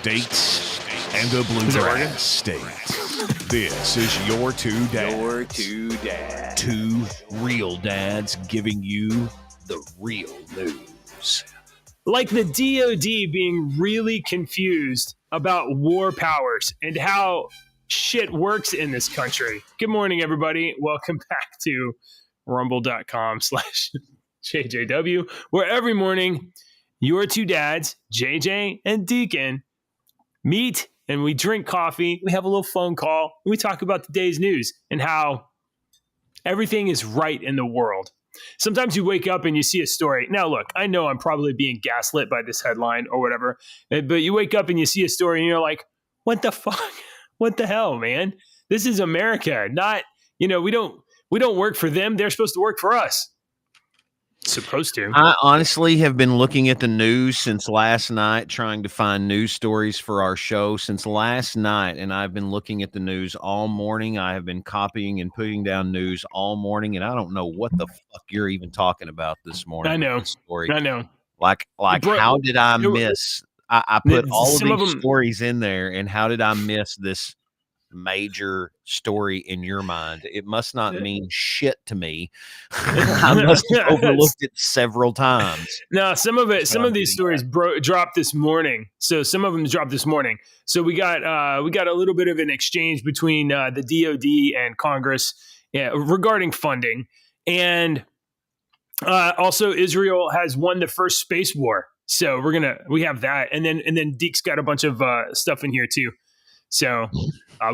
states and a bluegrass state. This is your two dads. Two real dads giving you the real news. Like the DOD being really confused about war powers and how shit works in this country. Good morning, everybody. Welcome back to rumble.com/JJW, where every morning your two dads, JJ and Deacon, meet and we drink coffee. We have a little phone call. And we talk about the day's news and how everything is right in the world. Sometimes you wake up and you see a story. Now, look, I know I'm probably being gaslit by this headline or whatever, but you wake up and you see a story and you're like, what the fuck? What the hell, man? This is America. Not, we don't work for them. They're supposed to work for us. Supposed to. I honestly have been looking at the news since last night, trying to find news stories for our show since last night, and I've been looking at the news all morning. I have been copying and putting down news all morning, and I don't know what the fuck you're even talking about this morning. I know. Story. I know. Like, how did I miss? I put all of these stories in there, and how did I miss this major story in your mind? It must not mean shit to me. I must have overlooked it several times. No, some of these stories dropped this morning. So some of them dropped this morning. So we got a little bit of an exchange between the DOD and Congress regarding funding, and also Israel has won the first space war. So we have that, and then Deke's got a bunch of stuff in here too. So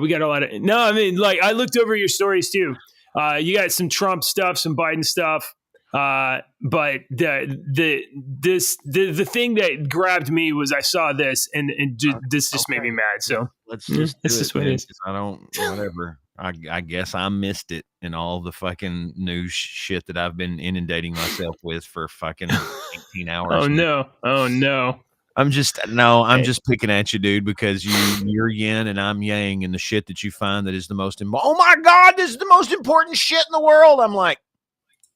we got a lot of I looked over your stories too. You got some Trump stuff, some Biden stuff, but the thing that grabbed me was I saw this and this just made me mad. So let's just this is what it is. I don't whatever. I guess I missed it in all the fucking news shit that I've been inundating myself with for fucking 18 hours. Oh no. I'm just picking at you, dude, because you're yin and I'm yang, and the shit that you find that is the most oh my God, this is the most important shit in the world. I'm like,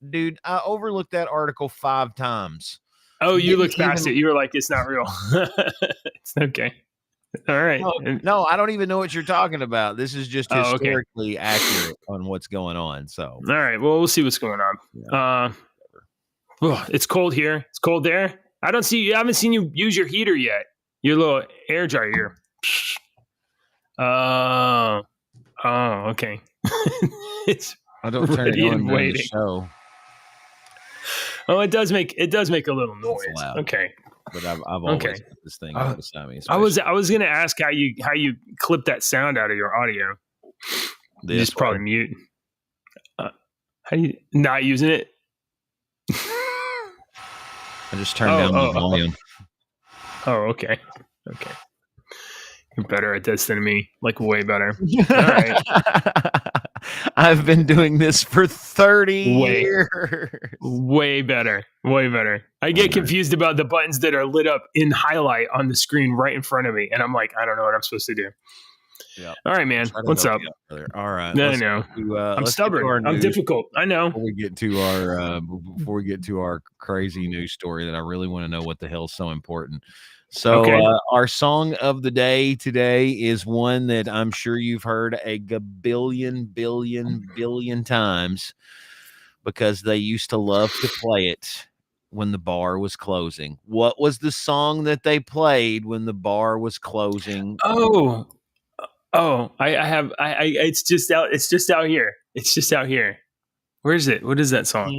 dude, I overlooked that article 5 times. Oh, you looked past it. You were like, it's not real. It's okay. All right. No, I don't even know what you're talking about. This is just historically accurate on what's going on. So, all right. Well, we'll see what's going on. Yeah. It's cold here. It's cold there. I haven't seen you use your heater yet. Your little air dryer here. Oh, okay. I don't turn it on during the show. Oh, it does make a little noise. Okay, but I've always got this thing beside me. I was going to ask how you clip that sound out of your audio. You just probably mute. How do you not using it? I just turned down the volume. Oh, okay. Okay. You're better at this than me. Like, way better. All right. I've been doing this for 30 years. Way better. Way better. I get confused about the buttons that are lit up in highlight on the screen right in front of me. And I'm like, I don't know what I'm supposed to do. Yep. All right, man. What's up? All right. No, I know. I'm stubborn. I'm difficult. I know. Before we get to our crazy news story that I really want to know what the hell's so important. So our song of the day today is one that I'm sure you've heard a billion times, because they used to love to play it when the bar was closing. What was the song that they played when the bar was closing? I have. It's just out here. It's just out here. Where is it? What is that song?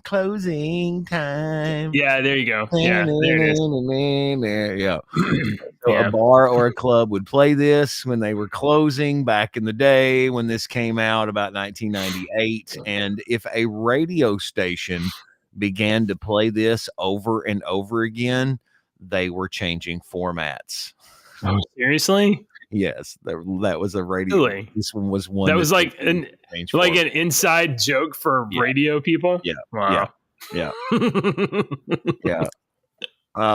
Closing time. Yeah, there you go. Yeah, there it is. Yeah. So a bar or a club would play this when they were closing back in the day when this came out, about 1998. And if a radio station began to play this over and over again, they were changing formats. Oh, seriously? Yes, that was a radio. Really? This one was one that was like an inside joke for radio people. Yeah, wow. Yeah.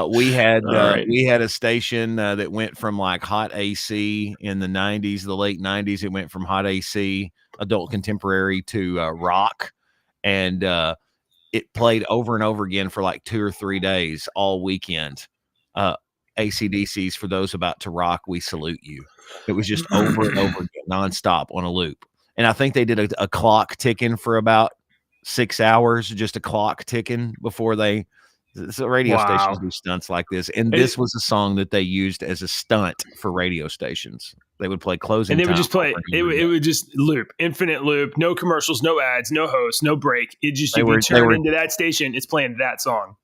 We had a station that went from like hot AC in the 90s, the late 90s. It went from hot AC, adult contemporary, to rock, and it played over and over again for like 2 or 3 days all weekend. AC/DC's For Those About to Rock, We Salute You. It was just over and over again, nonstop on a loop. And I think they did a clock ticking for about 6 hours, just a clock ticking before they. So radio stations do stunts like this, and this was a song that they used as a stunt for radio stations. They would play closing, and they would just play. It would just loop, infinite loop, no commercials, no ads, no host, no break. It just you turn into that station, it's playing that song.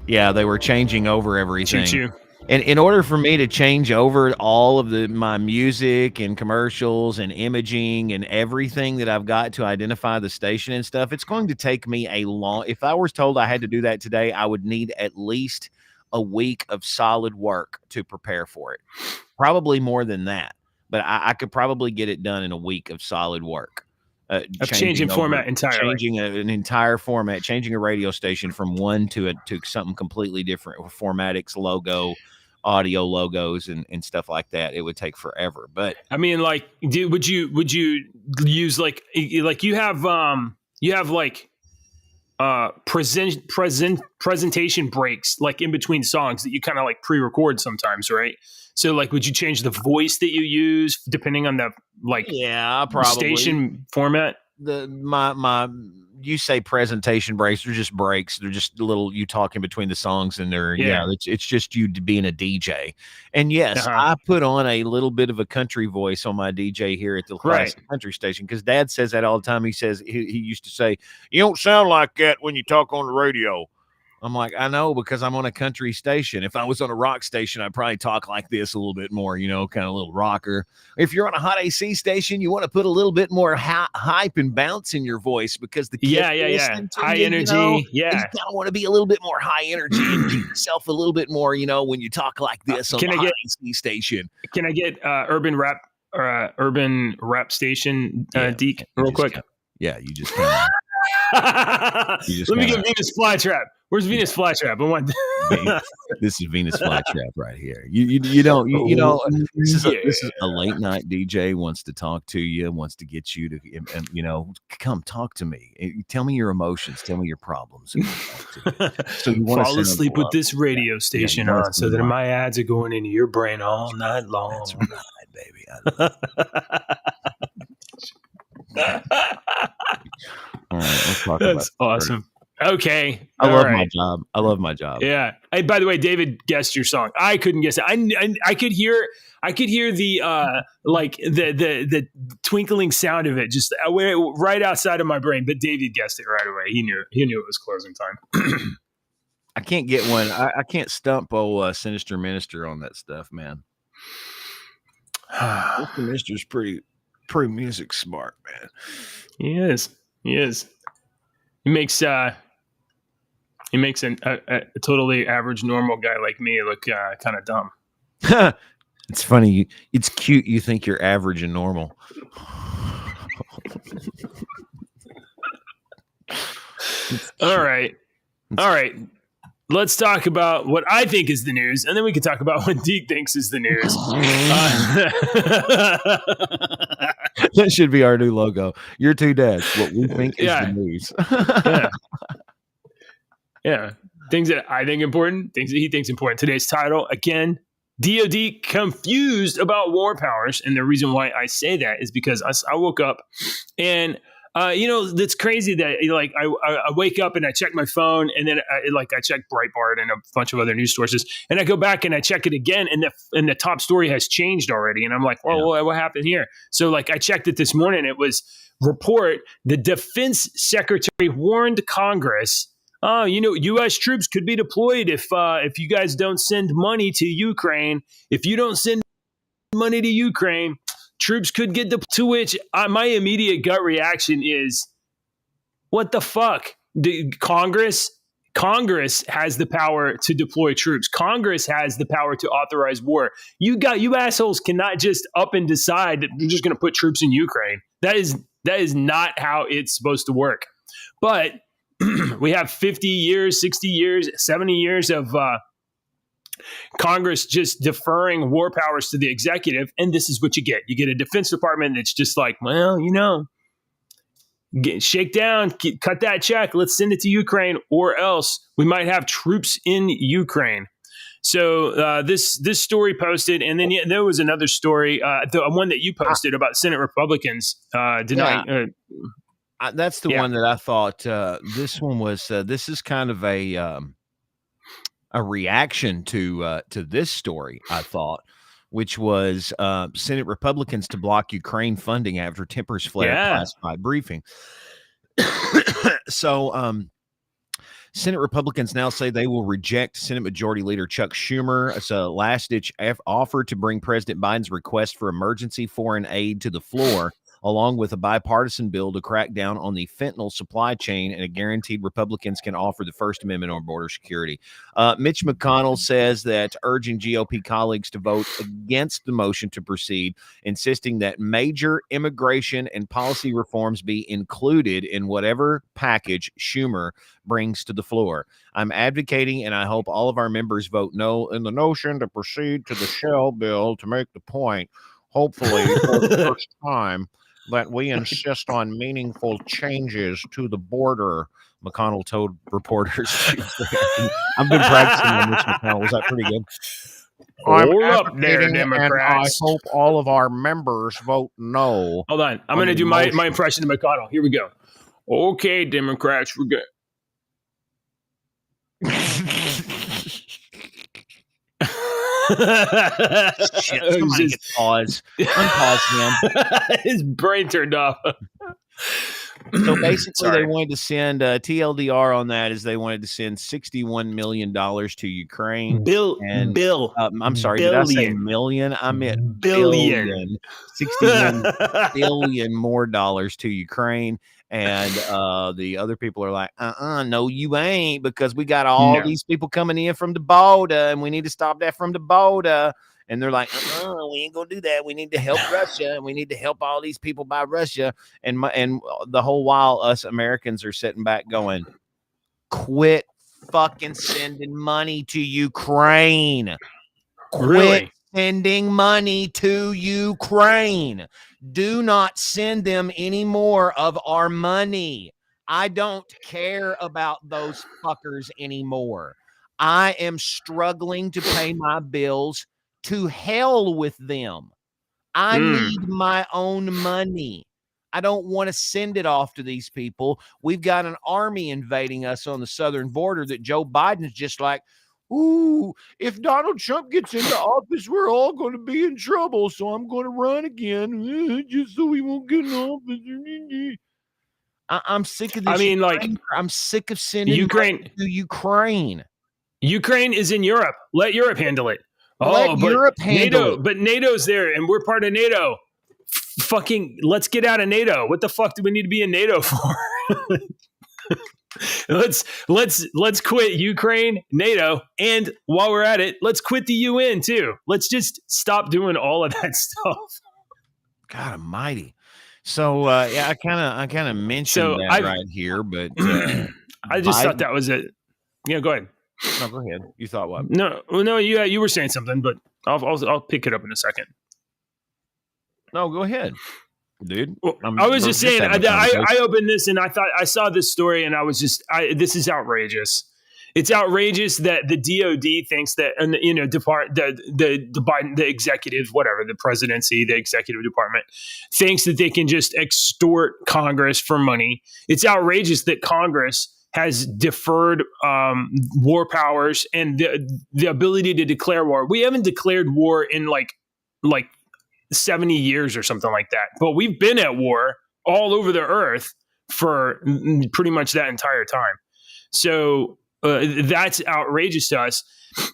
Yeah, they were changing over everything. Choo-choo. And in order for me to change over all of my music and commercials and imaging and everything that I've got to identify the station and stuff, it's going to take me a long. If I was told I had to do that today, I would need at least a week of solid work to prepare for it. Probably more than that, but I could probably get it done in a week of solid work. Changing format entirely. Changing an entire format, changing a radio station from one to something completely different, formatics, logo, audio logos, and stuff like that. It would take forever. But I mean, like, would you use like you have like presentation breaks like in between songs that you kind of like pre-record sometimes, right? So like, would you change the voice that you use depending on the probably station format? You say presentation breaks, they're just breaks. They're just little you talking between the songs, and it's just you being a DJ. And yes, I put on a little bit of a country voice on my DJ here at the classic country station, because Dad says that all the time. He says he used to say, "You don't sound like that when you talk on the radio." I'm like, I know, because I'm on a country station. If I was on a rock station, I'd probably talk like this a little bit more, kind of a little rocker. If you're on a hot AC station, you want to put a little bit more hype and bounce in your voice, because the kids high energy. You kind of want to be a little bit more high energy and keep yourself a little bit more, when you talk like this on the hot AC station. Can I get urban rap station, Deke, real quick? You just kind of. Let me get Venus Flytrap. Where's Venus Flytrap? I want this is Venus Flytrap right here. You this is a late night DJ wants to talk to you, wants to get you to come talk to me. Tell me your emotions, tell me your problems. So you want to fall asleep with this radio station on, so that my ads are going into your brain all night long. That's right, baby. All right, let's talk about That's awesome. Okay. I love my job. Yeah. Hey, by the way, David guessed your song. I couldn't guess it. I could hear the the twinkling sound of it just right outside of my brain, but David guessed it right away. He knew it was closing time. I can't get one. I can't stump old Sinister Minister on that stuff, man. Sinister Minister's pretty music smart, man. He is. He makes a totally average, normal guy like me look kind of dumb. It's funny. It's cute. You think you're average and normal. All right. Let's talk about what I think is the news, and then we can talk about what Deke thinks is the news. That should be our new logo. Your two dads. What we think is the news. Yeah. Things that I think important, things that he thinks important. Today's title, again, DOD confused about war powers. And the reason why I say that is because I woke up and it's crazy that I wake up and I check my phone, and then I check Breitbart and a bunch of other news sources, and I go back and I check it again, and the top story has changed already, and I'm like, what happened here? So I checked it this morning. It was report the defense secretary warned Congress, U.S. troops could be deployed if you guys don't send money to Ukraine. If you don't send money to Ukraine, troops could get to which my immediate gut reaction is, what the fuck? Congress has the power to deploy troops. Congress has the power to authorize war. You assholes cannot just up and decide that you're just going to put troops in Ukraine. That is not how it's supposed to work. But we have 50 years, 60 years, 70 years of Congress just deferring war powers to the executive, and this is what you get. You get a Defense Department that's just like, shake down, cut that check. Let's send it to Ukraine, or else we might have troops in Ukraine. So this story posted, and then there was another story, the one that you posted about Senate Republicans denying. That's the one that I thought. This one was. This is kind of a reaction to this story, I thought, which was Senate Republicans to block Ukraine funding after tempers flare at classified briefing. So Senate Republicans now say they will reject Senate Majority Leader Chuck Schumer's last-ditch offer to bring President Biden's request for emergency foreign aid to the floor, along with a bipartisan bill to crack down on the fentanyl supply chain and a guaranteed Republicans can offer the First Amendment on border security. Mitch McConnell says that urging GOP colleagues to vote against the motion to proceed, insisting that major immigration and policy reforms be included in whatever package Schumer brings to the floor. I'm advocating, and I hope all of our members vote no in the notion to proceed to the shell bill to make the point, hopefully for the first time, that we insist on meaningful changes to the border, McConnell told reporters. I've been practicing on Mitch McConnell. Was that pretty good? Hold up there, Democrats. I hope all of our members vote no. Hold on. I'm going to do my impression of McConnell. Here we go. Okay, Democrats, we're good. Shit, somebody get pause. Unpause him. His brain turned off. So basically, they wanted to send TLDR on that is they wanted to send $61 million to Ukraine. I'm sorry, billion. Did I say million? I meant billion. $61 billion more dollars to Ukraine. And the other people are like, no, you ain't, because we got all these people coming in from the border, and we need to stop that from the border. And they're like, we ain't gonna do that. We need to help Russia, and we need to help all these people by Russia. And the whole while, us Americans are sitting back going, quit fucking sending money to Ukraine. Quit sending money to Ukraine. Do not send them any more of our money. I don't care about those fuckers anymore. I am struggling to pay my bills. To hell with them. I need my own money. I don't want to send it off to these people. We've got an army invading us on the southern border that Joe Biden's just like, ooh, if Donald Trump gets into office, we're all going to be in trouble. So I'm going to run again just so we won't get in office. I'm sick of this. I mean, I'm sick of sending Ukraine to Ukraine. Ukraine is in Europe. Let Europe handle it. Let Europe handle it. But NATO's there, and we're part of NATO. Fucking, let's get out of NATO. What the fuck do we need to be in NATO for? Let's quit Ukraine, NATO, and while we're at it, let's quit the UN too. Let's just stop doing all of that stuff. God almighty. So I kind of mentioned that right here, but I just thought that was it. Yeah, go ahead. No, go ahead. You thought what? No, you were saying something, but I'll pick it up in a second. No, go ahead, dude. Well, I was just saying I opened this and I saw this story and I was just this is outrageous. It's outrageous that the DOD thinks that, and the executive, whatever, the presidency, the executive department thinks that they can just extort Congress for money. It's outrageous that Congress has deferred war powers and the ability to declare war. We haven't declared war in like 70 years or something like that, but we've been at war all over the earth for pretty much that entire time. So that's outrageous to us.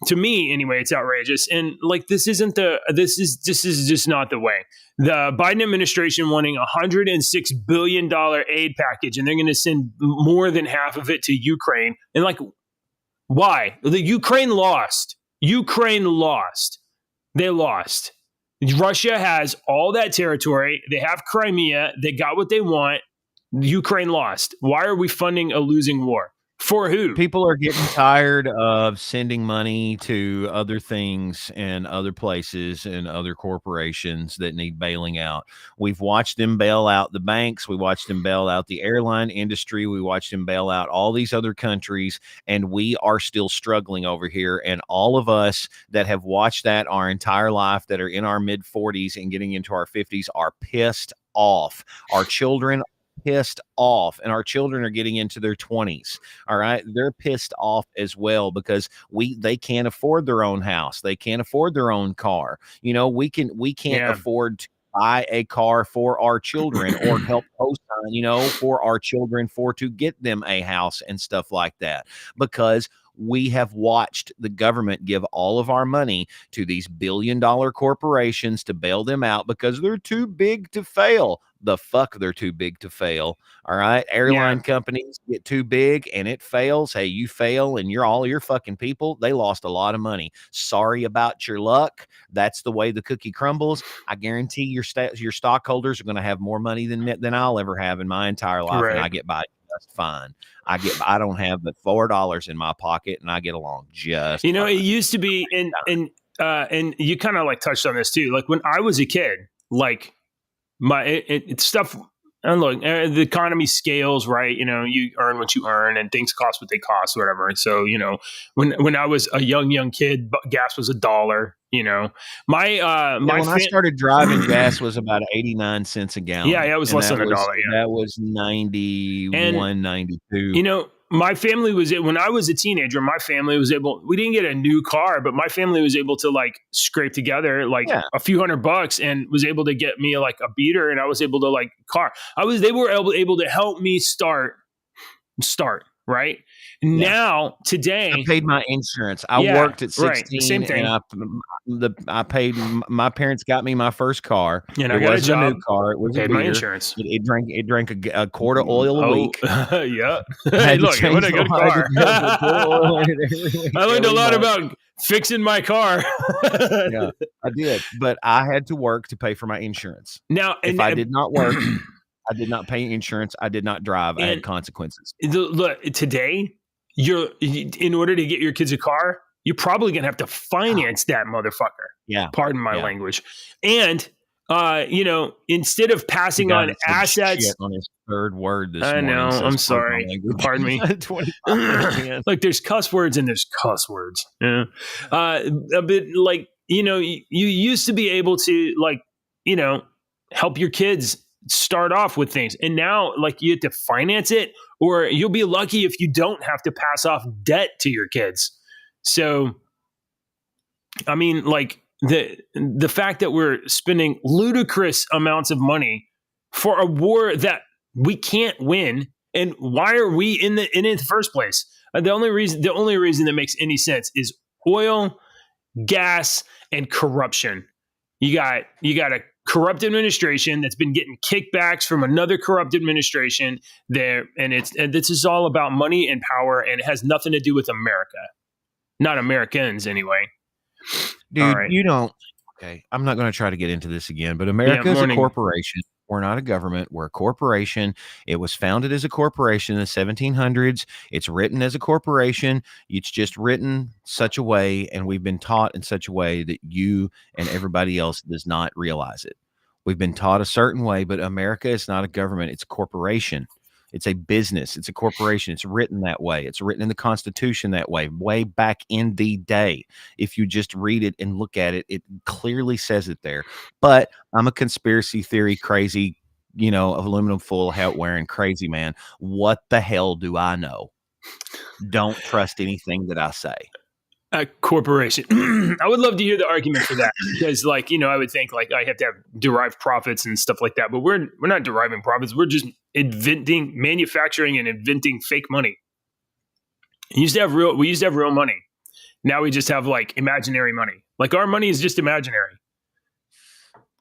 To me, anyway, it's outrageous. And like, this is just not the way. The Biden administration wanting $106 billion aid package, and they're going to send more than half of it to Ukraine. And like, why? The Ukraine lost. They lost. Russia has all that territory. They have Crimea. They got what they want. Ukraine lost. Why are we funding a losing war? For who? People are getting tired of sending money to other things and other places and other corporations that need bailing out. We've watched them bail out the banks. We watched them bail out the airline industry. We watched them bail out all these other countries, and we are still struggling over here. And all of us that have watched that our entire life, that are in our mid 40s and getting into our 50s, are pissed off. Our children pissed off, and our children are getting into their 20s. All right, they're pissed off as well because they can't afford their own house, they can't afford their own car. You know, we can't afford to buy a car for our children or help co-sign, you know, for our children to get them a house and stuff like that, because we have watched the government give all of our money to these billion-dollar corporations to bail them out because they're too big to fail. The fuck, they're too big to fail. All right. Airline companies get too big and it fails. Hey, you fail and all your fucking people, they lost a lot of money. Sorry about your luck. That's the way the cookie crumbles. I guarantee your stockholders are going to have more money than I'll ever have in my entire life. Right. And I get by just fine. I don't have but $4 in my pocket and I get along just fine. It used to be, and you kind of like touched on this too. Like when I was a kid, like it's stuff. And look, the economy scales, right? You know, you earn what you earn, and things cost what they cost, whatever. And so, you know, when I was a young kid, gas was $1. You know, when I started driving, gas was about 89 cents a gallon. Yeah, it was less than $1. Yeah, that was 91, 92. You know, my family when I was a teenager, my family was we didn't get a new car, but my family was able to like scrape together like a few $100 and was able to get me like a beater, and I was able to like car. They were able to help me start, right? Yeah. Now, today, I paid my insurance. I worked at 16, right. Same thing. And I paid. My parents got me my first car. And I got a job. New car. It was paid a my insurance. It drank a quart of oil a week. Yeah. Hey, look, what a good car. I learned a lot about fixing my car. Yeah, I did, but I had to work to pay for my insurance. Now, if I did not work, I did not pay insurance. I did not drive. I had consequences. Look, today, in order to get your kids a car, you're probably going to have to finance that motherfucker. Yeah. Pardon my language. And, you know, instead of passing on assets. Shit on his third word this morning. I know. I'm sorry. Pardon me. Like there's cuss words and there's cuss words. Yeah. But like, you know, you used to be able to like, you know, help your kids start off with things. And now like you have to finance it, or you'll be lucky if you don't have to pass off debt to your kids. So, I mean, like the fact that we're spending ludicrous amounts of money for a war that we can't win, and why are we in it in the first place? The only reason that makes any sense is oil, gas, and corruption. You got a corrupt administration that's been getting kickbacks from another corrupt administration there, and this is all about money and power, and it has nothing to do with America. Not Americans, anyway. Dude, right. You don't. Okay, I'm not going to try to get into this again, but America is a corporation. We're not a government. We're a corporation. It was founded as a corporation in the 1700s. It's written as a corporation. It's just written such a way, and we've been taught in such a way that you and everybody else does not realize it. We've been taught a certain way, but America is not a government. It's a corporation. It's a business. It's a corporation. It's written that way. It's written in the Constitution that way back in the day. If you just read it and look at it, it clearly says it there. But I'm a conspiracy theory crazy, you know, aluminum foil hat wearing crazy man. What the hell do I know? Don't trust anything that I say. A corporation. I would love to hear the argument for that, because like, you know, I would think like I have to have derived profits and stuff like that, but we're not deriving profits. We're just manufacturing and inventing fake money. We used to have real money. Now we just have like imaginary money. Like our money is just imaginary.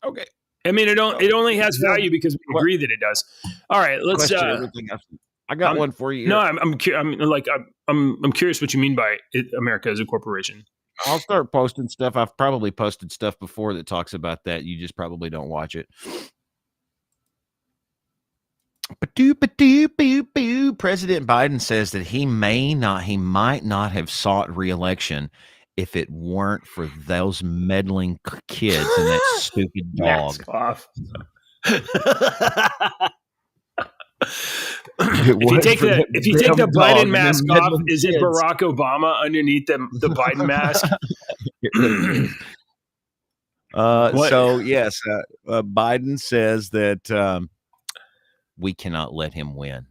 Okay. I mean, it only has value because we agree that it does. All right, let's I got one for you. No, I'm curious what you mean by America as a corporation. I'll start posting stuff. I've probably posted stuff before that talks about that. You just probably don't watch it. President Biden says that he might not have sought re-election if it weren't for those meddling kids and that stupid dog. Mask off. If you take the Biden mask off, is it Barack Obama underneath the Biden mask? It really is. So yes, Biden says that we cannot let him win.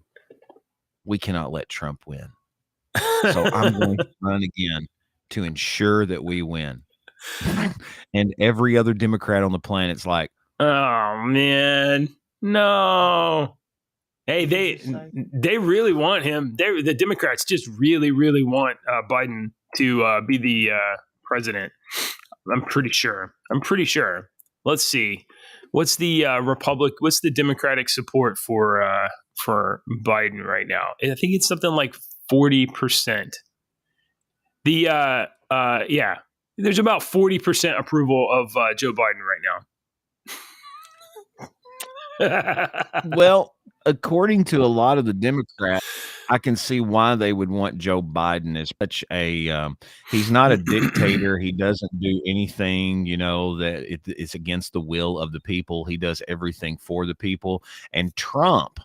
We cannot let Trump win. So I'm going to run again to ensure that we win. And every other Democrat on the planet's like, oh man, no. Hey, they really want him. The Democrats just really, really want Biden to be the president. I'm pretty sure. Let's see. What's the What's the Democratic support for Biden right now? I think it's something like 40%. There's about 40% approval of Joe Biden right now. Well, according to a lot of the Democrats, I can see why they would want Joe Biden as such a he's not a dictator. He doesn't do anything, that it's against the will of the people. He does everything for the people. And Trump,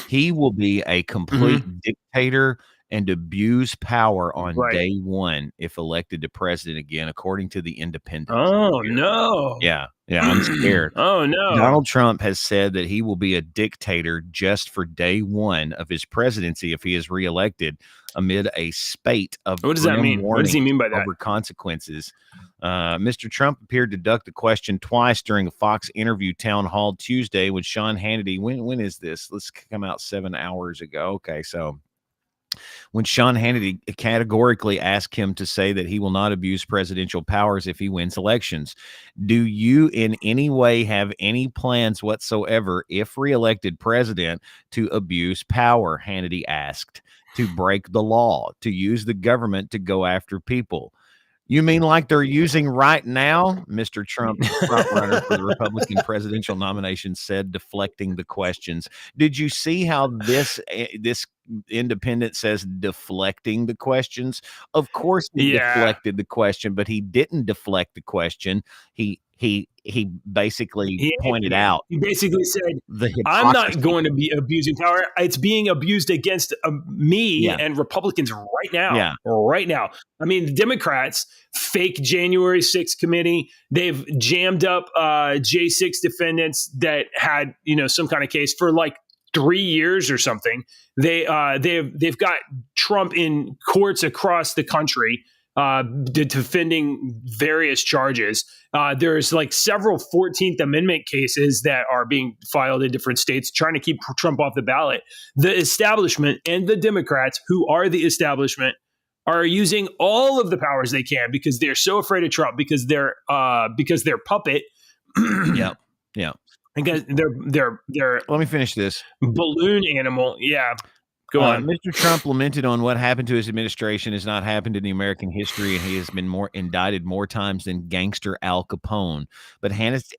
he will be a complete dictator and abuse power on day one if elected to president again, according to the Independent. Oh, no. Yeah, I'm scared. Oh, no. Donald Trump has said that he will be a dictator just for day one of his presidency if he is reelected, amid a spate of what does that mean? What does he mean by that? Over consequences. Mr. Trump appeared to duck the question twice during a Fox interview town hall Tuesday when Sean Hannity, when is this? Let's come out 7 hours ago. Okay, so when Sean Hannity categorically asked him to say that he will not abuse presidential powers if he wins elections. Do you in any way have any plans whatsoever, if reelected president, to abuse power? Hannity asked. To break the law, to use the government to go after people. You mean like they're using right now? Mr. Trump, front runner for the Republican presidential nomination, said, deflecting the questions. Did you see how this Independent says deflecting the questions? Of course he deflected the question, but he didn't deflect the question. He basically pointed out. He basically said, I'm not going to be abusing power. It's being abused against me and Republicans right now. Yeah. Right now. I mean, the Democrats, fake January 6th committee, they've jammed up J6 defendants that had, some kind of case for like 3 years or something. They've got Trump in courts across the country defending various charges. There's like several 14th Amendment cases that are being filed in different states trying to keep Trump off the ballot. The establishment and the Democrats, who are the establishment, are using all of the powers they can because they're so afraid of Trump, because they're puppet. Yeah. Because they're let me finish this balloon animal. Yeah. Go on. Mr. Trump lamented on what happened to his administration has not happened in the American history, and he has been indicted more times than gangster Al Capone. But Hannity,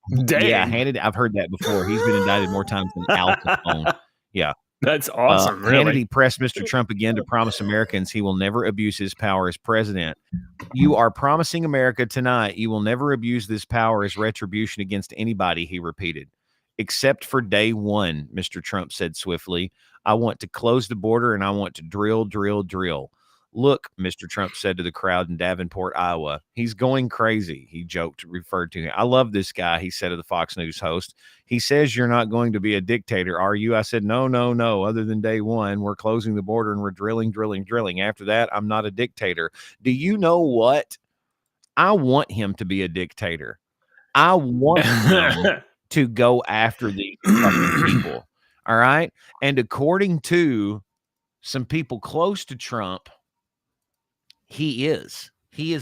I've heard that before. He's been indicted more times than Al Capone. Yeah. That's awesome. Really. Hannity pressed Mr. Trump again to promise Americans he will never abuse his power as president. You are promising America tonight you will never abuse this power as retribution against anybody, he repeated. Except for day one, Mr. Trump said swiftly. I want to close the border and I want to drill, drill, drill. Look, Mr. Trump said to the crowd in Davenport, Iowa. He's going crazy, he joked, referred to him. I love this guy, he said to the Fox News host. He says you're not going to be a dictator, are you? I said, no. Other than day one, we're closing the border and we're drilling, drilling, drilling. After that, I'm not a dictator. Do you know what? I want him to be a dictator. I want him to go after these people. All right. And according to some people close to Trump, he is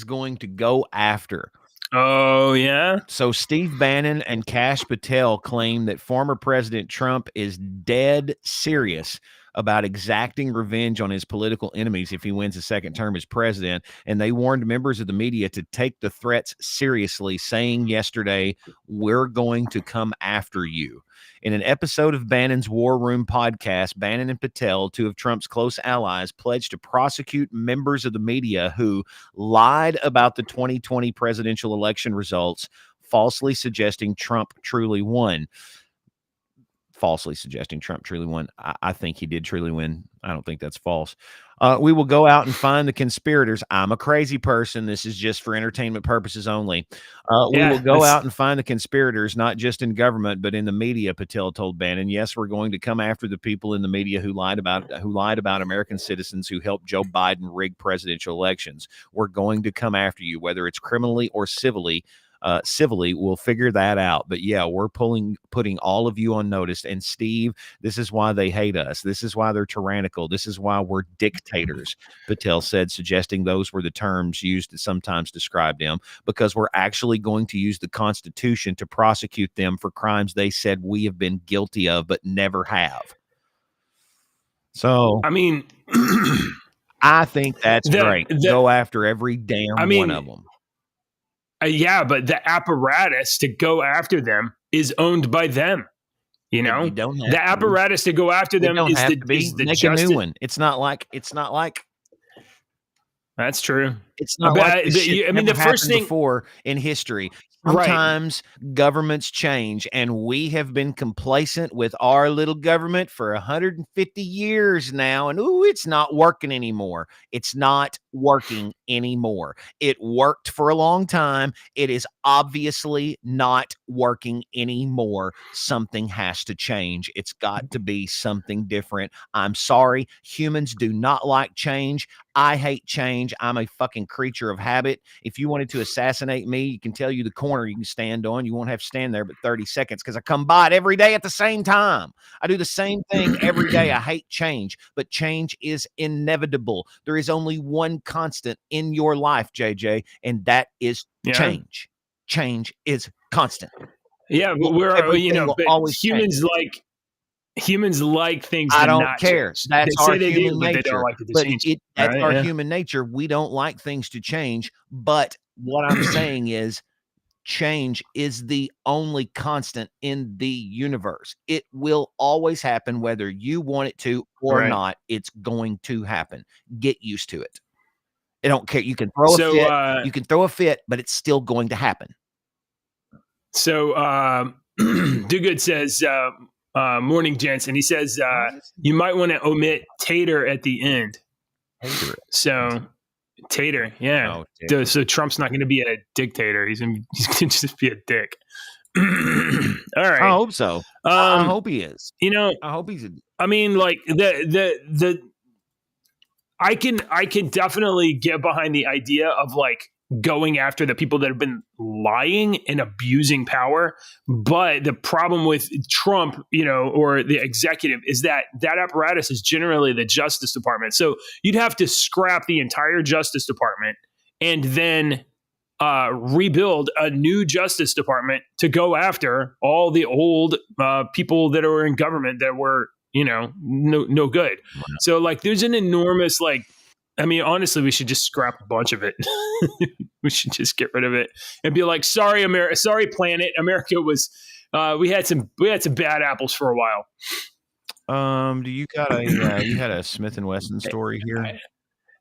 going to go after. Oh, yeah. So Steve Bannon and Kash Patel claim that former President Trump is dead serious about exacting revenge on his political enemies if he wins a second term as president. And they warned members of the media to take the threats seriously, saying yesterday, "We're going to come after you." In an episode of Bannon's War Room podcast, Bannon and Patel, two of Trump's close allies, pledged to prosecute members of the media who lied about the 2020 presidential election results, falsely suggesting Trump truly won. I think he did truly win. I don't think that's false. We will go out and find the conspirators. I'm a crazy person. This is just for entertainment purposes only. We will go out and find the conspirators, not just in government, but in the media, Patel told Bannon. Yes, we're going to come after the people in the media who lied about American citizens who helped Joe Biden rig presidential elections. We're going to come after you, whether it's criminally or civilly. We'll figure that out. But yeah, we're putting all of you on notice. And Steve, this is why they hate us. This is why they're tyrannical. This is why we're dictators, Patel said, suggesting those were the terms used to sometimes describe them, because we're actually going to use the Constitution to prosecute them for crimes they said we have been guilty of, but never have. So, I mean, I think that's great. Go after every damn one of them. Yeah, but the apparatus to go after them is owned by them. You know, the apparatus to go after them is the make a new one. It's not like. That's true. It's not like the first thing before in history. Sometimes governments change, and we have been complacent with our little government for 150 years now, and it's not working anymore. It's not working anymore. It worked for a long time. It is obviously not working anymore. Something has to change. It's got to be something different. I'm sorry. Humans do not like change. I hate change. I'm a fucking creature of habit. If you wanted to assassinate me, you can tell you the corner you can stand on. You won't have to stand there but 30 seconds because I come by it every day at the same time. I do the same thing every day. I hate change, but change is inevitable. There is only one constant in your life, JJ, and that is change. Change is constant. Yeah, but humans like things. I don't care. Change. That's our human nature. But they don't like it to change. That's our human nature. We don't like things to change. But what I'm saying is, change is the only constant in the universe. It will always happen, whether you want it to or not. It's going to happen. Get used to it. I don't care. You can throw a fit. You can throw a fit, but it's still going to happen. So, Do Good says. Morning, gents, and he says you might want to omit Tater at the end. So Tater, yeah. Oh, Tater. So Trump's not going to be a dictator. He's going to just be a dick. All right. I hope so. I hope he is. I hope he's. I mean, like I can definitely get behind the idea of like going after the people that have been lying and abusing power. But the problem with Trump, or the executive, is that apparatus is generally the Justice Department. So you'd have to scrap the entire Justice Department and then rebuild a new Justice Department to go after all the old people that are in government that were, no good. So like there's an enormous honestly, we should just scrap a bunch of it. We should just get rid of it and be like, sorry, America, sorry, planet. America was, we had some bad apples for a while. Do you got you had a Smith & Wesson story here?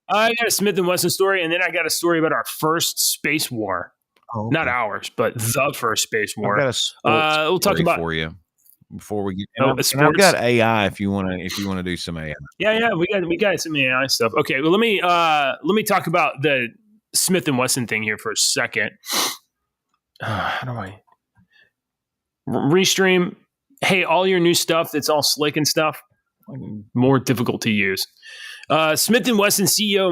I got a Smith & Wesson story, and then I got a story about our first space war. Oh, okay. Not ours, but the first space war. I've got a we'll talk about for you. Before we get, I've got AI. If you want to do some AI, yeah, we got some AI stuff. Okay, well let me talk about the Smith and Wesson thing here for a second. How do I restream? Hey, all your new stuff that's all slick and stuff, more difficult to use. Smith & Wesson CEO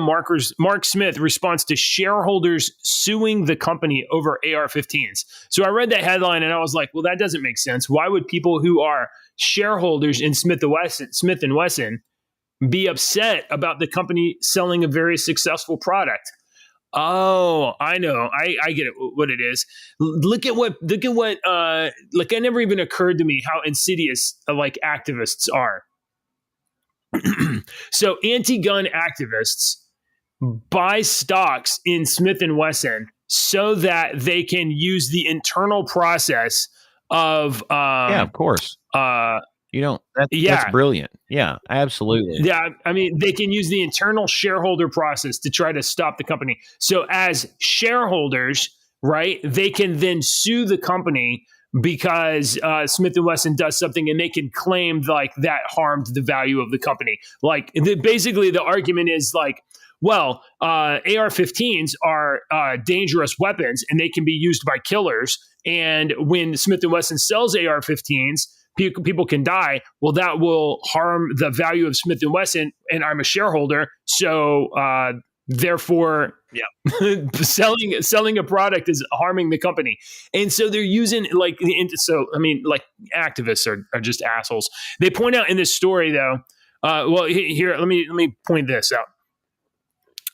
Mark Smith responds to shareholders suing the company over AR-15s. So I read that headline and I was like, well, that doesn't make sense. Why would people who are shareholders in Smith & Wesson be upset about the company selling a very successful product? Oh, I know. I get it. What it is. Look at what, it never even occurred to me how insidious activists are. So anti-gun activists buy stocks in Smith & Wesson so that they can use the internal process of yeah, of course. That's brilliant. Yeah, absolutely. Yeah, I mean, they can use the internal shareholder process to try to stop the company. So as shareholders, right, they can then sue the company because Smith & Wesson does something, and they can claim like that harmed the value of the company. Like basically the argument is like, well, AR-15s are dangerous weapons and they can be used by killers. And when Smith & Wesson sells AR-15s, people can die. Well, that will harm the value of Smith & Wesson, and I'm a shareholder. So therefore, selling a product is harming the company. And so they're using like, activists are just assholes. They point out in this story though, here, let me point this out.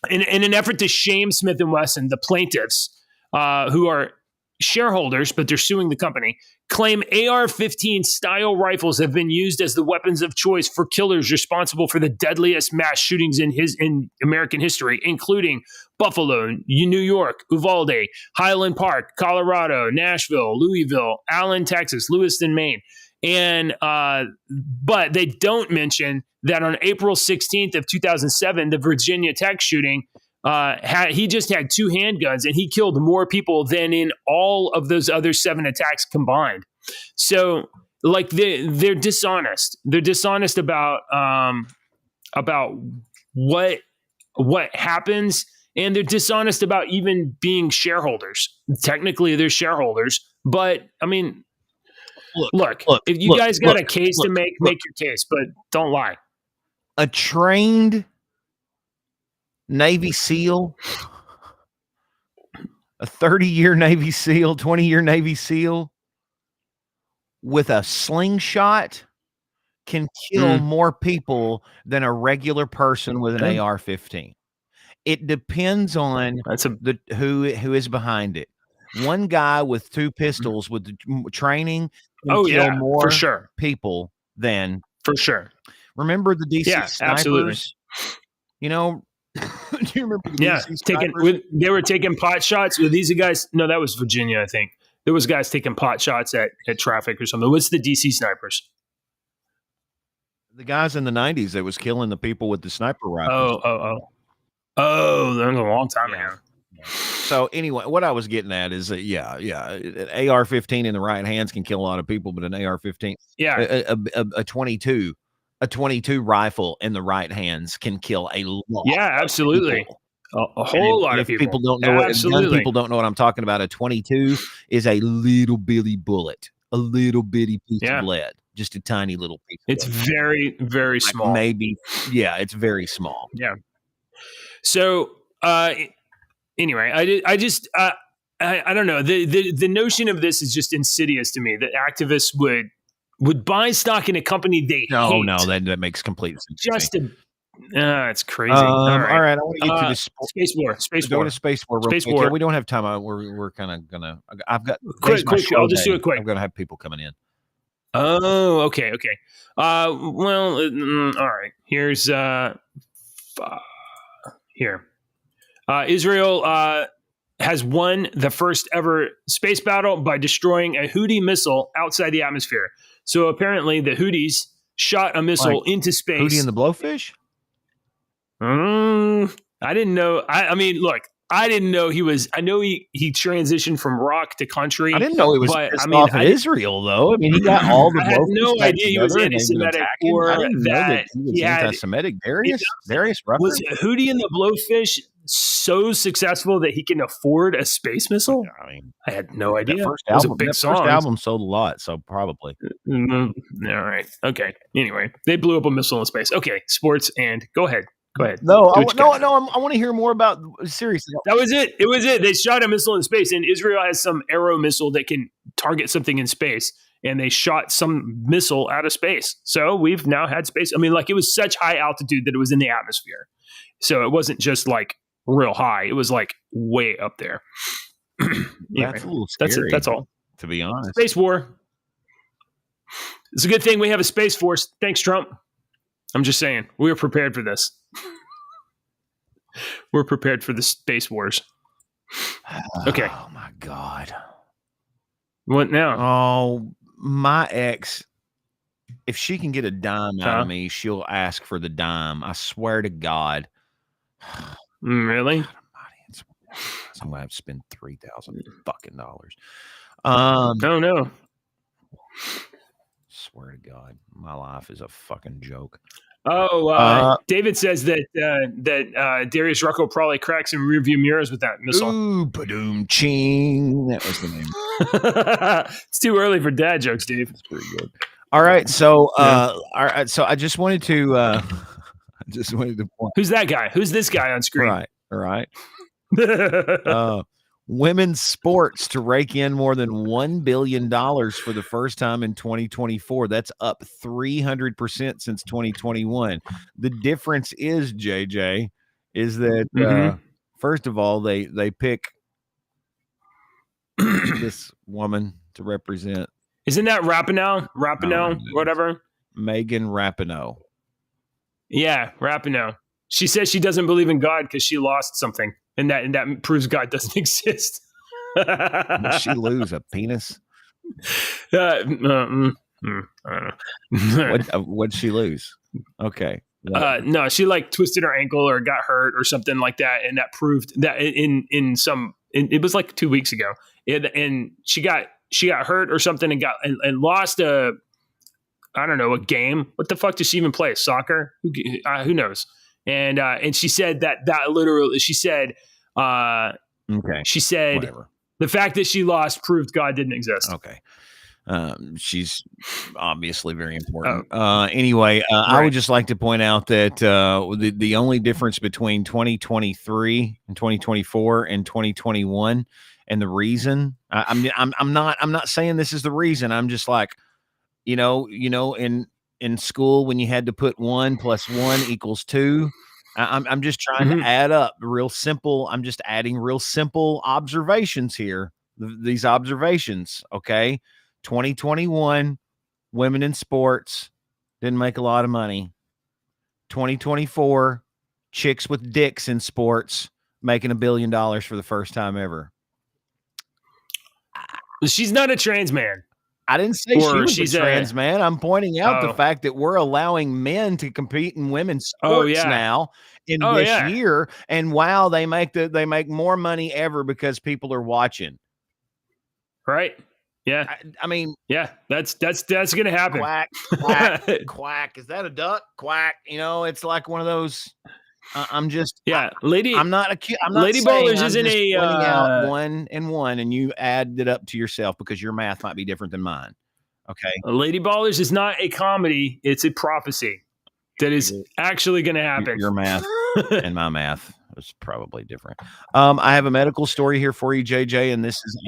In an effort to shame Smith & Wesson, the plaintiffs, who are shareholders, but they're suing the company, claim AR-15 style rifles have been used as the weapons of choice for killers responsible for the deadliest mass shootings in American history, including Buffalo, New York, Uvalde, Highland Park, Colorado, Nashville, Louisville, Allen, Texas, Lewiston, Maine. And but they don't mention that on April 16th of 2007, the Virginia Tech shooting, he just had 2 handguns and he killed more people than in all of those other 7 attacks combined. So like they're dishonest. They're dishonest about what happens, and they're dishonest about even being shareholders. Technically they're shareholders, but I mean, look, if you guys got a case to make your case, but don't lie. A trained Navy SEAL, a 30-year Navy SEAL, 20-year Navy SEAL with a slingshot can kill more people than a regular person with an AR-15. It depends on who is behind it. One guy with 2 pistols with the training can kill more for sure. people than for sure. Remember the DC snipers? Absolutely. You know, do you remember the DC snipers? They were taking pot shots with these guys. No, that was Virginia, I think. There was guys taking pot shots at traffic or something. What's the DC snipers? The guys in the 90s that was killing the people with the sniper rifles. Oh, that was a long time ago. So anyway, what I was getting at is that an AR-15 in the right hands can kill a lot of people, but an AR-15, a 22 rifle in the right hands can kill a lot. Yeah, absolutely. A whole lot of people. People don't know people don't know what I'm talking about. A 22 is a little bitty bullet, a little bitty piece of lead, just a tiny little piece. It's very, very small. It's very small. Yeah. So anyway, I don't know. The notion of this is just insidious to me, that activists would buy stock in a company they hate. No, that makes complete sense. Just it's crazy. All right. I want to get to this Space War. Go to Space War. Space War. Yeah, we don't have time. We're kind of gonna. I've got quick. I'll just do it quick. I'm gonna have people coming in. Oh, okay. All right. Here's here. Israel has won the first ever space battle by destroying a Houthi missile outside the atmosphere. So apparently the Houthis shot a missile into space. Houthi and the Blowfish? I didn't know. I mean, look, I didn't know he was. I know he transitioned from rock to country. I didn't know he was off of Israel, though. I mean, he got all the. I had no idea he was anti-Semitic, or that he was anti-Semitic. Darius Rucker? Was Houthi and the Blowfish so successul that he can afford a space missile? I mean, I had no idea. First first album sold a lot, so probably. All right. Okay. Anyway, they blew up a missile in space. Okay. Sports, and go ahead. No, I want to hear more about. Seriously, that was it. It was it. They shot a missile in space, and Israel has some arrow missile that can target something in space, and they shot some missile out of space. So we've now had space. I mean, like, it was such high altitude that it was in the atmosphere. So it wasn't just like real high. It was like way up there. Anyway, that's a little scary. That's all. To be honest, space war. It's a good thing we have a space force. Thanks, Trump. I'm just saying, we're prepared for this. We're prepared for the space wars. Okay. Oh my God. What now? Oh, my ex, if she can get a dime out of me, she'll ask for the dime. I swear to God. Really? God, I'm gonna have to spend $3,000 fucking dollars. Oh no. Swear to God, my life is a fucking joke. David says that Darius Rucker will probably crack some rearview mirrors with that missile. Ooh, ba-doom ching. That was the name. It's too early for dad jokes, Dave. That's pretty good. All right, so so I just wanted to point. Who's that guy? Who's this guy on screen? Right. Women's sports to rake in more than $1 billion for the first time in 2024. That's up 300% since 2021. The difference is, JJ, is that first of all, they pick this woman to represent. Isn't that Rapinoe? Whatever. Megan Rapinoe. Yeah, Rapinoe. She says she doesn't believe in God because she lost something. And that proves God doesn't exist. Did she lose a penis? I don't know. What'd she lose? Okay. No, she like twisted her ankle or got hurt or something like that, and that proved that it was like 2 weeks ago, and she got hurt or something and lost a game. What the fuck does she even play? Soccer? Who knows? And she said that literally, she said, okay. She said, whatever. The fact that she lost proved God didn't exist. Okay. She's obviously very important. Anyway, right. I would just like to point out that the only difference between 2023 and 2024 and 2021, and the reason I'm not saying this is the reason. I'm just like, in school when you had to put 1 + 1 = 2. I'm just trying to add up real simple. I'm just adding real simple observations here. These observations, okay? 2021, women in sports didn't make a lot of money. 2024, chicks with dicks in sports making $1 billion for the first time ever. She's not a trans man. I didn't say she's a trans man. I'm pointing out the fact that we're allowing men to compete in women's sports now in this year, and wow, they make more money ever because people are watching. Right? Yeah. I mean, yeah, that's going to happen. Quack, quack, quack. Is that a duck? Quack. It's like one of those. I'm just lady. I'm not Lady Ballers isn't a pointing out 1 and 1, and you add it up to yourself because your math might be different than mine. Okay, Lady Ballers is not a comedy; it's a prophecy that is actually going to happen. Your math and my math is probably different. I have a medical story here for you, JJ, and this is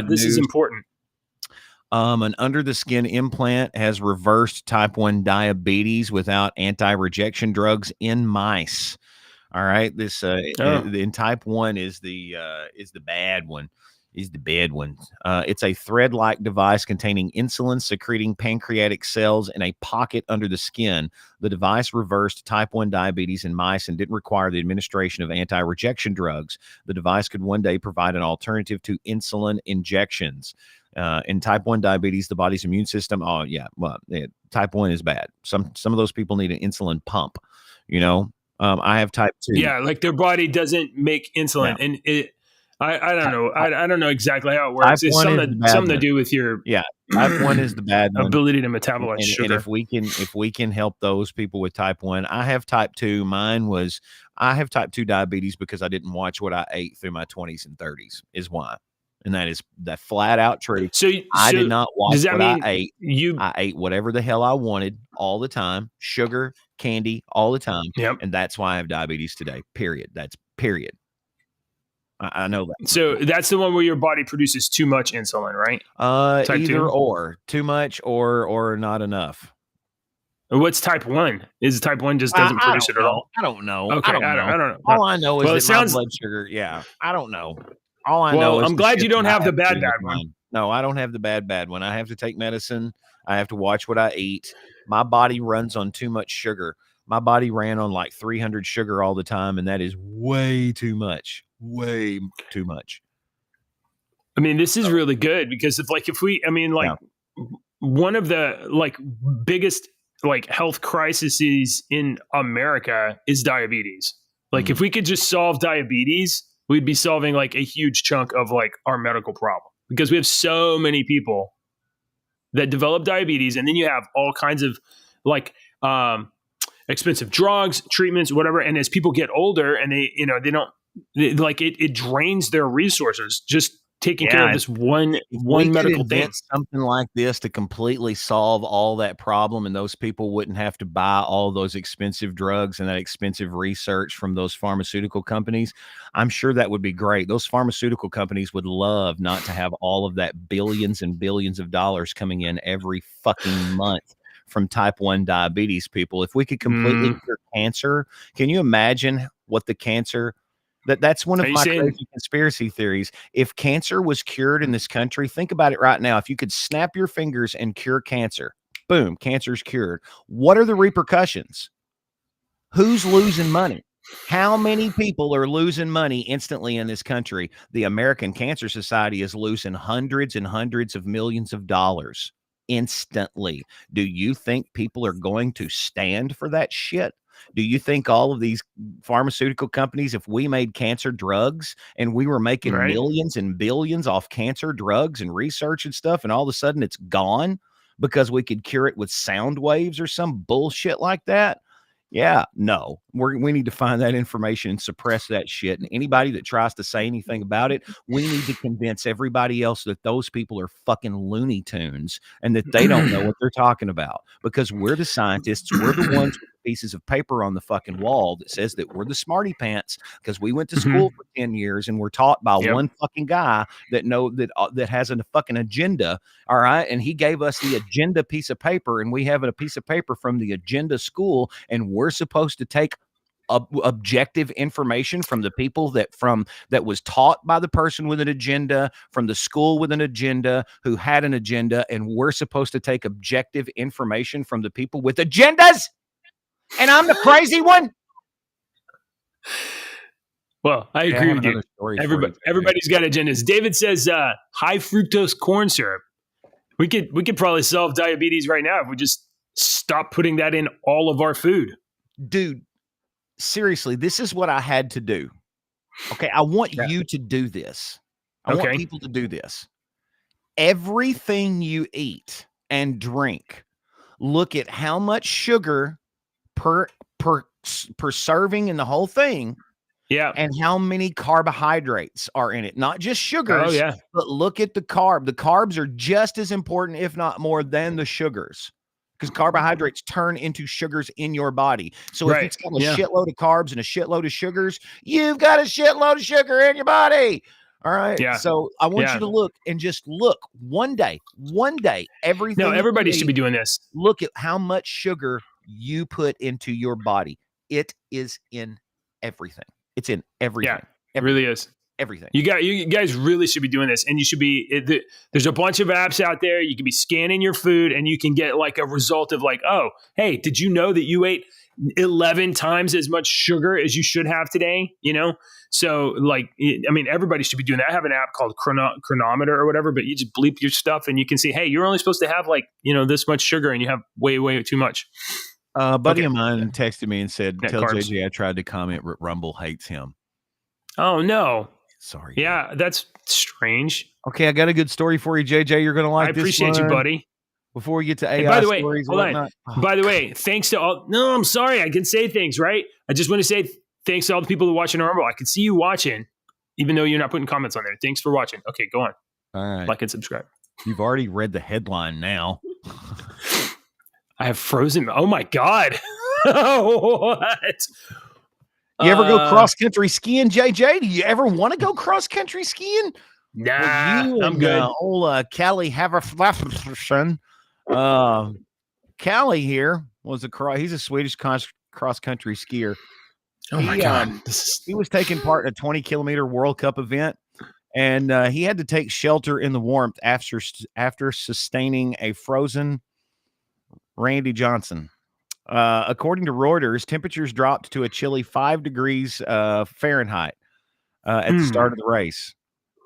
this is important. An under-the-skin implant has reversed type 1 diabetes without anti-rejection drugs in mice. All right, this in type 1 is the bad one. It's a thread-like device containing insulin-secreting pancreatic cells in a pocket under the skin. The device reversed type 1 diabetes in mice and didn't require the administration of anti-rejection drugs. The device could one day provide an alternative to insulin injections. In type 1 diabetes, the body's immune system. Type 1 is bad. Some of those people need an insulin pump. I have type 2. Yeah, like their body doesn't make insulin, and I don't know. I don't know exactly how it works. It's something to do with your type 1 is the bad one. Ability to metabolize sugar. And if we can help those people with type 1, I have type 2. I have type 2 diabetes because I didn't watch what I ate through my 20s and 30s. Is why. And that is that flat out truth. I did not watch what I ate. I ate whatever the hell I wanted all the time. Sugar, candy, all the time. Yep. And that's why I have diabetes today. Period. That's period. I know that. So that's the one where your body produces too much insulin, right? Type either 2? Or too much or not enough. What's type 1? Is type 1 just doesn't produce it at all? I don't know. Okay, I don't know. All I know is that my blood sugar. Yeah, I don't know. All I know is I'm glad you don't have the bad one. No, I don't have the bad one. I have to take medicine. I have to watch what I eat. My body runs on too much sugar. My body ran on like 300 sugar all the time, and that is way too much. Way too much. I mean, this is really good because if one of the like biggest like health crises in America is diabetes. Like if we could just solve diabetes, we'd be solving like a huge chunk of like our medical problem, because we have so many people that develop diabetes, and then you have all kinds of like expensive drugs, treatments, whatever. And as people get older and it drains thetheir resources just taking care of this one medical thing. Something like this to completely solve all that problem, and those people wouldn't have to buy all those expensive drugs and that expensive research from those pharmaceutical companies. I'm sure that would be great. Those pharmaceutical companies would love not to have all of that billions and billions of dollars coming in every fucking month from type 1 diabetes people. If we could completely cure cancer, can you imagine what the cancer... That's one of my crazy conspiracy theories. If cancer was cured in this country, think about it right now. If you could snap your fingers and cure cancer, boom, cancer's cured. What are the repercussions? Who's losing money? How many people are losing money instantly in this country? The American Cancer Society is losing hundreds and hundreds of millions of dollars instantly. Do you think people are going to stand for that shit? Do you think all of these pharmaceutical companies, if we made cancer drugs and we were making millions and billions off cancer drugs and research and stuff, and all of a sudden it's gone because we could cure it with sound waves or some bullshit like that? Yeah, no, we need to find that information and suppress that shit. And anybody that tries to say anything about it, we need to convince everybody else that those people are fucking Looney Tunes and that they don't know what they're talking about, because we're the scientists. We're the ones with pieces of paper on the fucking wall that says that we're the smarty pants, because we went to school for 10 years and we're taught by one fucking guy that has a fucking agenda. All right. And he gave us the agenda piece of paper, and we have a piece of paper from the agenda school, and we're supposed to take objective information from the people that was taught by the person with an agenda, from the school with an agenda, who had an agenda, and we're supposed to take objective information from the people with agendas, and I'm the crazy one. Well, I agree with you. Everybody's got agendas. David says high fructose corn syrup. We could probably solve diabetes right now if we just stop putting that in all of our food. Dude, seriously, this is what I had to do. Okay, I want you to do this. I want people to do this. Everything you eat and drink, look at how much sugar per serving in the whole thing. Yeah. And how many carbohydrates are in it. Not just sugars, but look at the carb. The carbs are just as important, if not more, than the sugars, because carbohydrates turn into sugars in your body. So if it's got a shitload of carbs and a shitload of sugars, you've got a shitload of sugar in your body. All right. Yeah. So I want you to look and just look one day, everything. No, everybody should be doing this. Look at how much sugar you put into your body. It is in everything. It's in everything. Yeah, it really is. Everything. You guys really should be doing this, and you should be. There's a bunch of apps out there. You can be scanning your food, and you can get like a result of like, oh, hey, did you know that you ate 11 times as much sugar as you should have today? You know, so like, I mean, everybody should be doing that. I have an app called Chronometer or whatever, but you just bleep your stuff, and you can see, hey, you're only supposed to have like this much sugar, and you have way too much. A buddy of mine texted me and said, tell JJ I tried to comment, but Rumble hates him. Oh, no. Sorry. Yeah, that's strange. Okay, I got a good story for you, JJ. You're going to like this one. I appreciate you, buddy. Before we get to AI hey, by the way, stories hold on. By the way, thanks to all... No, I'm sorry. I can say things, right? I just want to say thanks to all the people who are watching Rumble. I can see you watching, even though you're not putting comments on there. Thanks for watching. Okay, go on. All right. Like and subscribe. You've already read the headline now. I have frozen. Oh my God. What? You ever go cross-country skiing, JJ? Do you ever want to go cross-country skiing? Nah, well, I'm good. Old Callie Haverflaffen. Callie here he's a Swedish cross-country skier. Oh my God. He was taking part in a 20-kilometer World Cup event. And he had to take shelter in the warmth after sustaining a frozen Randy Johnson. According to Reuters, temperatures dropped to a chilly 5 degrees Fahrenheit at the start of the race.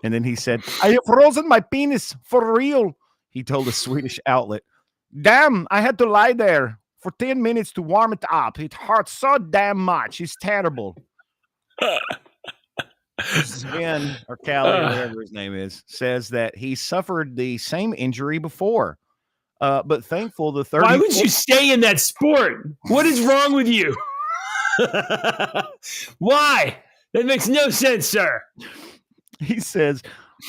And then he said, "I have frozen my penis for real," he told a Swedish outlet. "Damn, I had to lie there for 10 minutes to warm it up. It hurts so damn much. It's terrible." Sven, or Callie, or whatever his name is, says that he suffered the same injury before. But thankful the 30. Why would you stay in that sport? What is wrong with you? Why? That makes no sense, sir. He says,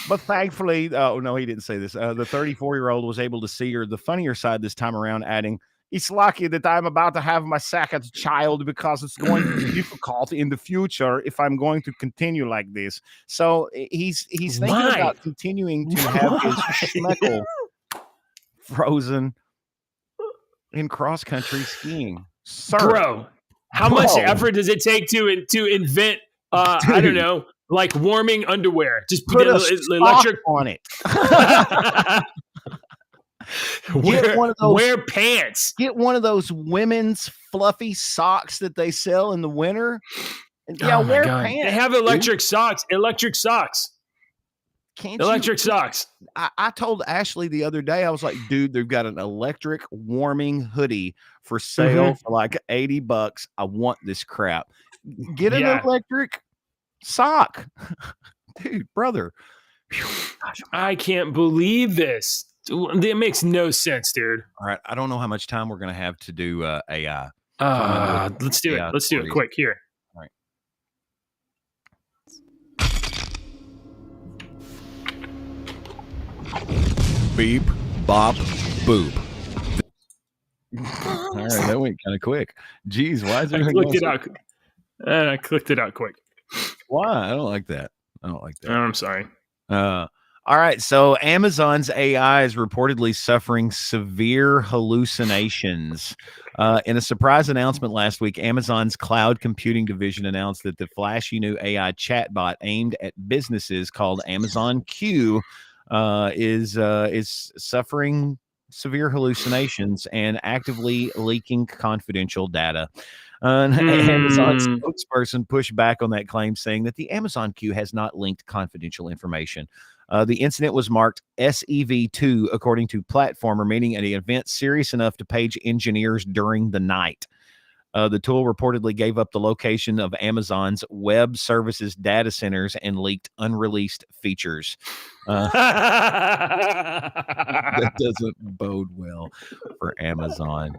but thankfully, oh no, he didn't say this. The 34-year-old was able to see her the funnier side this time around, adding, "It's lucky that I'm about to have my second child because it's going to be difficult in the future if I'm going to continue like this." So he's thinking about continuing to have his schmeckle frozen in cross-country skiing. Sir, bro, how much effort does it take to invent I don't know, like warming underwear? Just put electric on it. Wear pants. Get one of those women's fluffy socks that they sell in the winter. Yeah, wear pants. They have electric socks. Electric socks. Socks. I told Ashley the other day, I was like, dude, they've got an electric warming hoodie for sale for like $80. I want this crap. Get an electric sock. Dude, brother. Gosh, I can't believe this. It makes no sense, dude. All right. I don't know how much time we're going to have to do AI. Let's do it. Let's do it quick here. All right. Beep, bop, boop. All right, that went kind of quick. Jeez, why is everything? I clicked it out quick. Why? I don't like that. I'm sorry. All right, so Amazon's AI is reportedly suffering severe hallucinations. In a surprise announcement last week, Amazon's cloud computing division announced that the flashy new AI chatbot aimed at businesses called Amazon Q is suffering severe hallucinations and actively leaking confidential data. An Amazon spokesperson pushed back on that claim, saying that the Amazon Q has not linked confidential information. The incident was marked SEV2, according to Platformer, meaning an event serious enough to page engineers during the night. The tool reportedly gave up the location of Amazon's web services data centers and leaked unreleased features. That doesn't bode well for Amazon.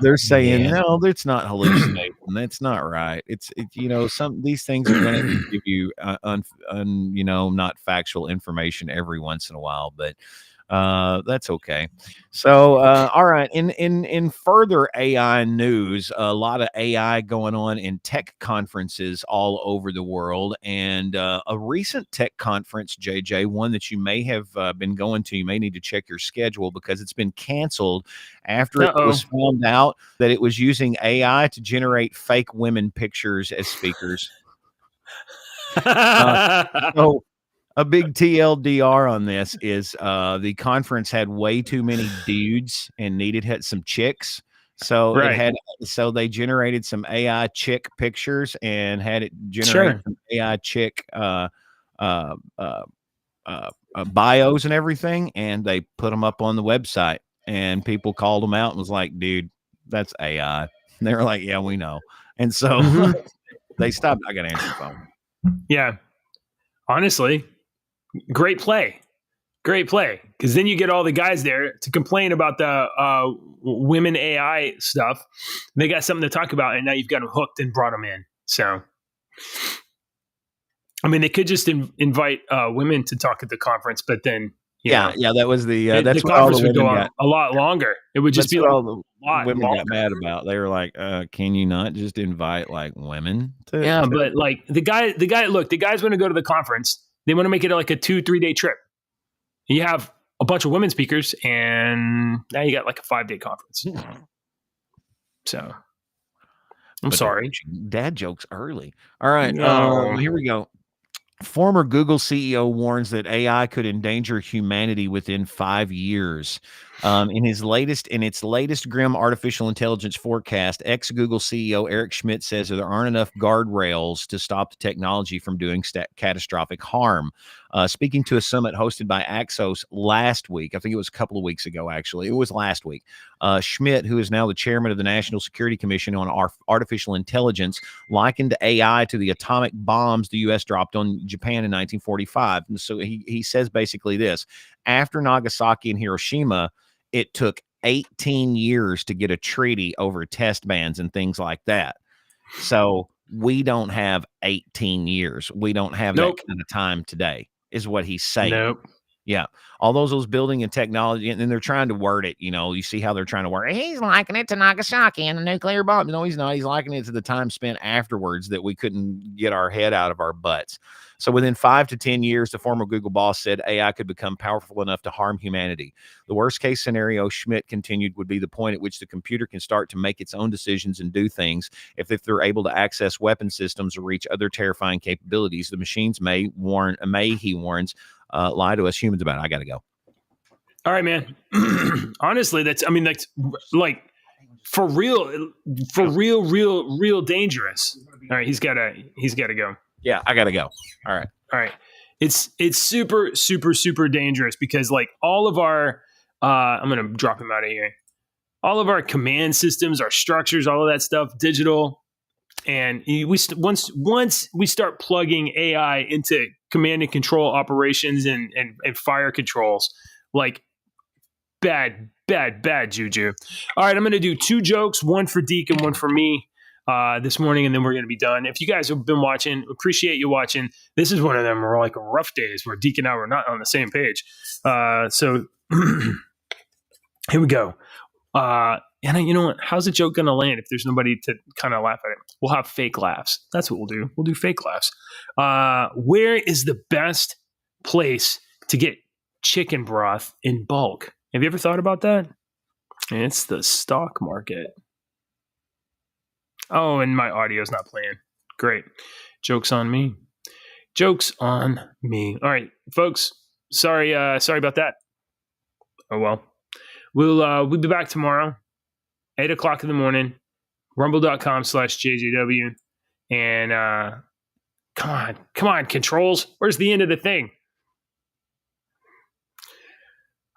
They're saying, no, that's not hallucination. That's not right. It's these things are going to give you not factual information every once in a while, but that's okay. So, all right. In further AI news, a lot of AI going on in tech conferences all over the world, and a recent tech conference, JJ, one that you may have been going to, you may need to check your schedule because it's been canceled after it was found out that it was using AI to generate fake women pictures as speakers. So, a big TLDR on this is the conference had way too many dudes and needed some chicks. So they generated some AI chick pictures and had it generate some AI chick bios and everything, and they put them up on the website, and people called them out and was like, dude, that's AI. And they were like, yeah, we know. And so they stopped. I got to answer the phone. Yeah. Honestly, great play. Because then you get all the guys there to complain about the women AI stuff. They got something to talk about, and now you've got them hooked and brought them in. So, I mean, they could just invite women to talk at the conference, but then that was that's the what all conference the would go women on a lot longer. It would just be like all the women got mad about. They were like, "Can you not just invite like women?" But like the guys want to go to the conference. They want to make it like a 2-3 day trip. You have a bunch of women speakers, and now you got like a 5-day conference. So, I'm sorry. Dad jokes early. All right, No. here we go. Former Google CEO warns that AI could endanger humanity within 5 years. In its latest grim artificial intelligence forecast, ex-Google CEO Eric Schmidt says that there aren't enough guardrails to stop the technology from doing catastrophic harm. Speaking to a summit hosted by Axos last week, I think it was a couple of weeks ago, actually. It was last week. Schmidt, who is now the chairman of the National Security Commission on Artificial Intelligence, likened AI to the atomic bombs the U.S. dropped on Japan in 1945. And so he says basically this: after Nagasaki and Hiroshima, it took 18 years to get a treaty over test bans and things like that. So we don't have 18 years. We don't have that kind of time today, is what he's saying. Nope. Yeah. All those building and technology, and then they're trying to word it. You see how they're trying to word it. He's likening it to Nagasaki and the nuclear bomb. No, he's not. He's likening it to the time spent afterwards that we couldn't get our head out of our butts. So within 5 to 10 years, the former Google boss said AI could become powerful enough to harm humanity. The worst case scenario, Schmidt continued, would be the point at which the computer can start to make its own decisions and do things. If they're able to access weapon systems or reach other terrifying capabilities, the machines may, he warns, lie to us humans about it. I got to go. All right, man. Honestly, that's like for real dangerous. All right, he's got to go. Yeah, I got to go. All right. It's super, super, super dangerous because like all of our, I'm going to drop him out of here. All of our command systems, our structures, all of that stuff, digital. And once we start plugging AI into command and control operations and fire controls, like bad juju. All right, I'm going to do 2 jokes, one for Deke and one for me this morning, and then we're going to be done. If you guys have been watching, appreciate you watching. This is one of them where like rough days where Deke and I were not on the same page. So here we go. And you know what? How's the joke going to land if there's nobody to kind of laugh at it? We'll have fake laughs. That's what we'll do. We'll do fake laughs. Where is the best place to get chicken broth in bulk? Have you ever thought about that? It's the stock market. Oh, and my audio's not playing. Great. Joke's on me. Joke's on me. All right, folks. Sorry about that. Oh, well. We'll be back tomorrow, 8 o'clock in the morning, rumble.com/JJW. And come on, controls. Where's the end of the thing?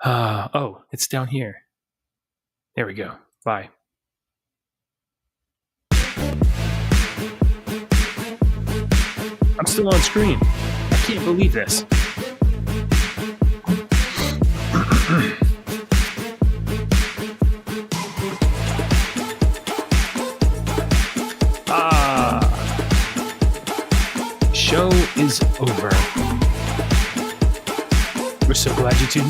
Oh, it's down here. There we go. Bye. I'm still on screen. I can't believe this. Show is over. We're so glad you tuned in.